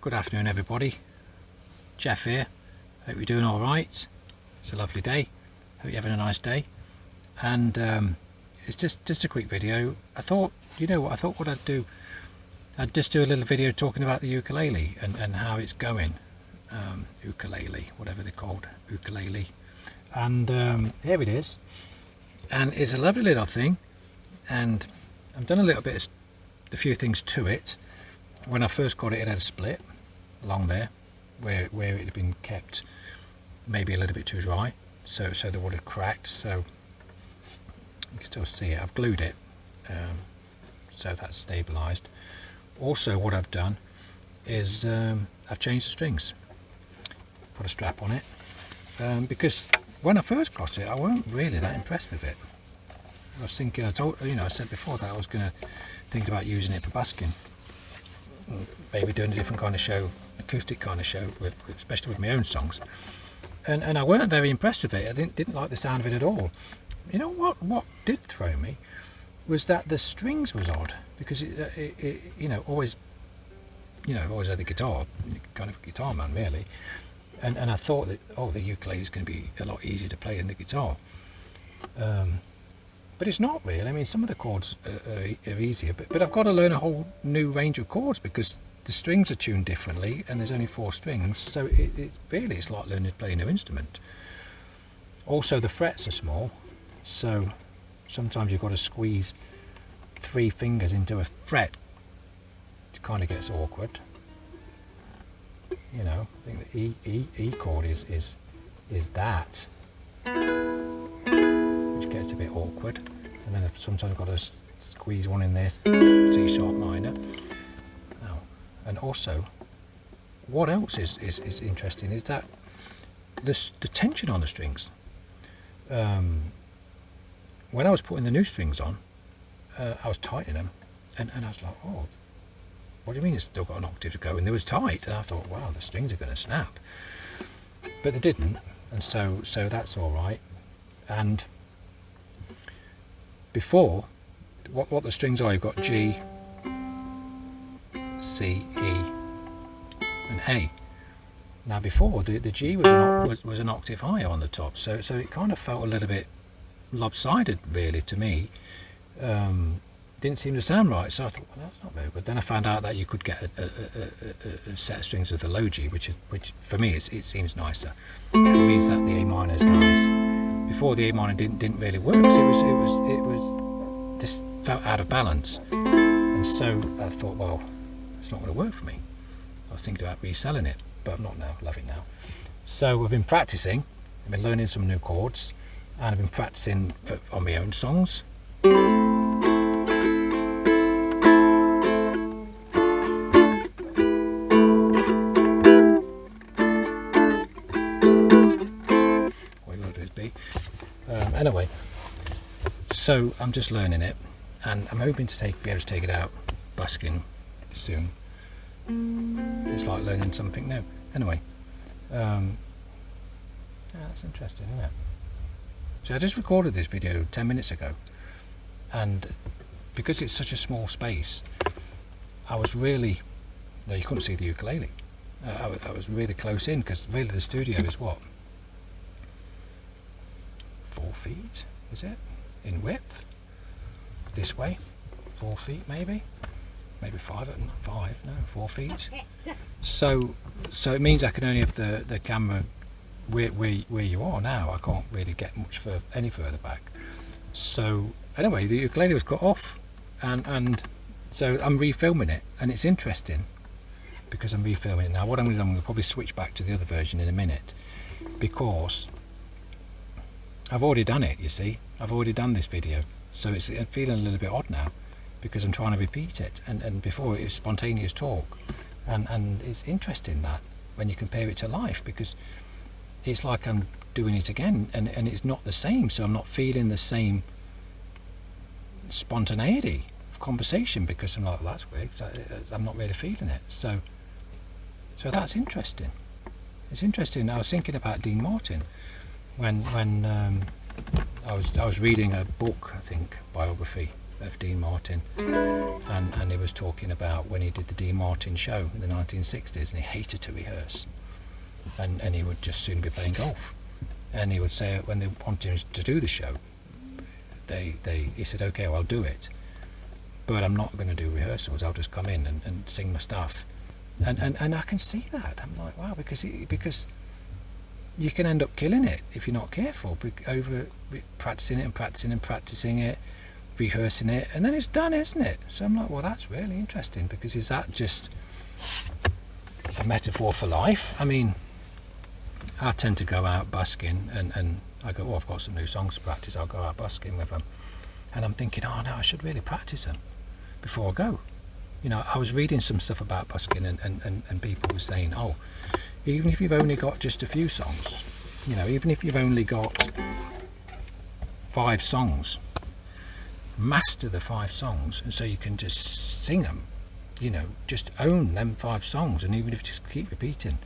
Good afternoon, everybody. Jeff here. Hope you're doing all right. It's a lovely day. Hope you're having a nice day. And it's just a quick video. I thought, what I'd do. I'd just do a little video talking about the ukulele and how it's going. Ukulele, whatever they're called, ukulele. And here it is. And it's a lovely little thing. And I've done a few things to it. When I first got it, it had a split along there where it had been kept maybe a little bit too dry, so the wood had cracked. So you can still see it. I've glued it, so that's stabilised. Also, what I've done is I've changed the strings, put a strap on it, because when I first got it, I weren't really that impressed with it. I was thinking, I said before that I was going to think about using it for busking. Maybe doing a different kind of show, acoustic kind of show, especially with my own songs. And I weren't very impressed with it. I didn't like the sound of it at all. You know what did throw me was that the strings was odd, because it always had the guitar, kind of guitar man really. And I thought that the ukulele is going to be a lot easier to play than the guitar. But it's not really. I mean, some of the chords are easier, but I've got to learn a whole new range of chords because the strings are tuned differently, and there's only 4 strings, so it's like learning to play a new instrument. Also, the frets are small, so sometimes you've got to squeeze 3 fingers into a fret. It kind of gets awkward. I think the E chord is that, which gets a bit awkward, and then sometimes I've got to squeeze one in there, C sharp minor. And also, what else is interesting is that the tension on the strings. When I was putting the new strings on, I was tightening them, and I was like, oh, what do you mean it's still got an octave to go? And they was tight, and I thought, wow, the strings are going to snap. But they didn't, and so that's all right. And before, what the strings are, you've got G, C, E and A. Now before, the G was an octave higher on the top, so it kind of felt a little bit lopsided really to me. Didn't seem to sound right, so I thought, well, that's not very good. Then I found out that you could get a set of strings with a low G, which for me it seems nicer. It means that the A minor is nice. Before, the A minor didn't really work, so it was this felt out of balance, and so I thought, well, it's not going to work for me. I was thinking about reselling it, but I'm not now. I love it now. So I've been practicing. I've been learning some new chords, and I've been practicing on my own songs. Anyway, so I'm just learning it, and I'm hoping to be able to take it out busking soon. It's like learning something new. Anyway, that's interesting, isn't it? So I just recorded this video 10 minutes ago, and because it's such a small space, I was really, no, you couldn't see the ukulele. I was really close in, because really the studio is what, 4 feet, is it, in width? This way, 4 feet maybe 5, not 5, no, 4 feet. So it means I can only have the camera where you are now. I can't really get much any further back. So anyway, the ukulele was cut off, and so I'm refilming it, and it's interesting because I'm refilming it now. What I'm going to probably switch back to the other version in a minute, because I've already done it, you see. I've already done this video, so it's feeling a little bit odd now, because I'm trying to repeat it, and before it was spontaneous talk, and it's interesting that when you compare it to life, because it's like I'm doing it again, and it's not the same, so I'm not feeling the same spontaneity of conversation, because I'm like, well, that's weird, I'm not really feeling it, so that's interesting. It's interesting. I was thinking about Dean Martin when I was reading a book, I think, biography of Dean Martin, and he was talking about when he did the Dean Martin show in the 1960s, and he hated to rehearse, and he would just soon be playing golf. And he would say when they wanted him to do the show, he said, okay, well, I'll do it, but I'm not going to do rehearsals. I'll just come in and sing my stuff. And I can see that. I'm like, wow, because you can end up killing it if you're not careful, over practicing it, rehearsing it, and then it's done, isn't it? So I'm like, well, that's really interesting, because is that just a metaphor for life? I mean, I tend to go out busking, and I go, oh, I've got some new songs to practice, I'll go out busking with them, and I'm thinking, oh no, I should really practice them before I go. You know, I was reading some stuff about busking, and people were saying, oh, even if you've only got just a few songs, you know, even if you've only got 5 songs, master the 5 songs, and so you can just sing them, you know, just own them 5 songs, and even if you just keep repeating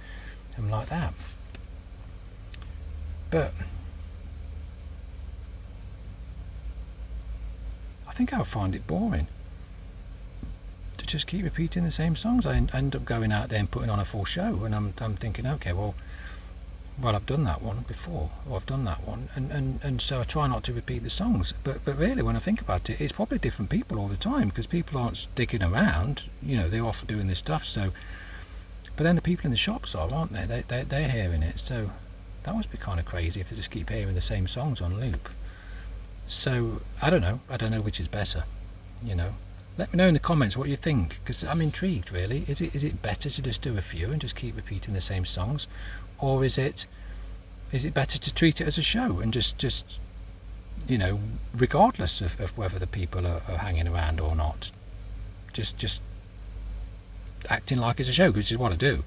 them like that. But I think I'll find it boring to just keep repeating the same songs. I end up going out there and putting on a full show, and I'm thinking, okay, well I've done that one before, or I've done that one, and so I try not to repeat the songs. But really, when I think about it, it's probably different people all the time, because people aren't sticking around. You know, they're off doing this stuff. So, but then the people in the shops are, aren't they? They're hearing it. So that must be kind of crazy if they just keep hearing the same songs on loop. So I don't know which is better. You know, let me know in the comments what you think, because I'm intrigued really. Is it better to just do a few and just keep repeating the same songs, or is it better to treat it as a show and just you know, regardless of whether the people are hanging around or not, just acting like it's a show, which is what I do,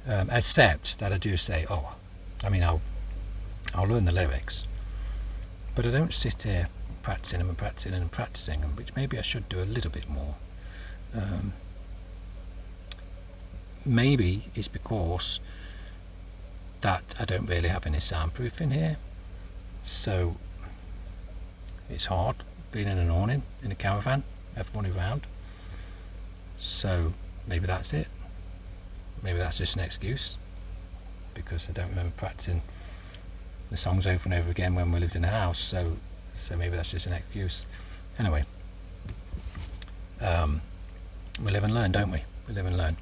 except that I do say, oh, I mean, I'll learn the lyrics, but I don't sit here practicing them, which maybe I should do a little bit more. Maybe it's because that I don't really have any soundproof in here, so it's hard being in an awning in a caravan, everyone around. So maybe that's it. Maybe that's just an excuse, because I don't remember practicing the songs over and over again when we lived in a house. So maybe that's just an excuse. Anyway, we live and learn, don't we? We live and learn,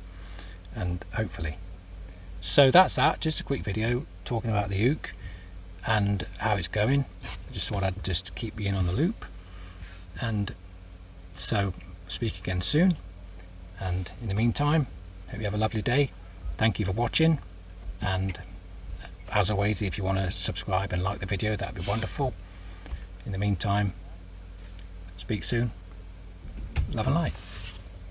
and hopefully. So that's that. Just a quick video talking about the uke and how it's going. Just thought I'd just keep you in on the loop. And so speak again soon. And in the meantime, hope you have a lovely day. Thank you for watching. And as always, if you want to subscribe and like the video, that'd be wonderful. In the meantime, speak soon. Love and light.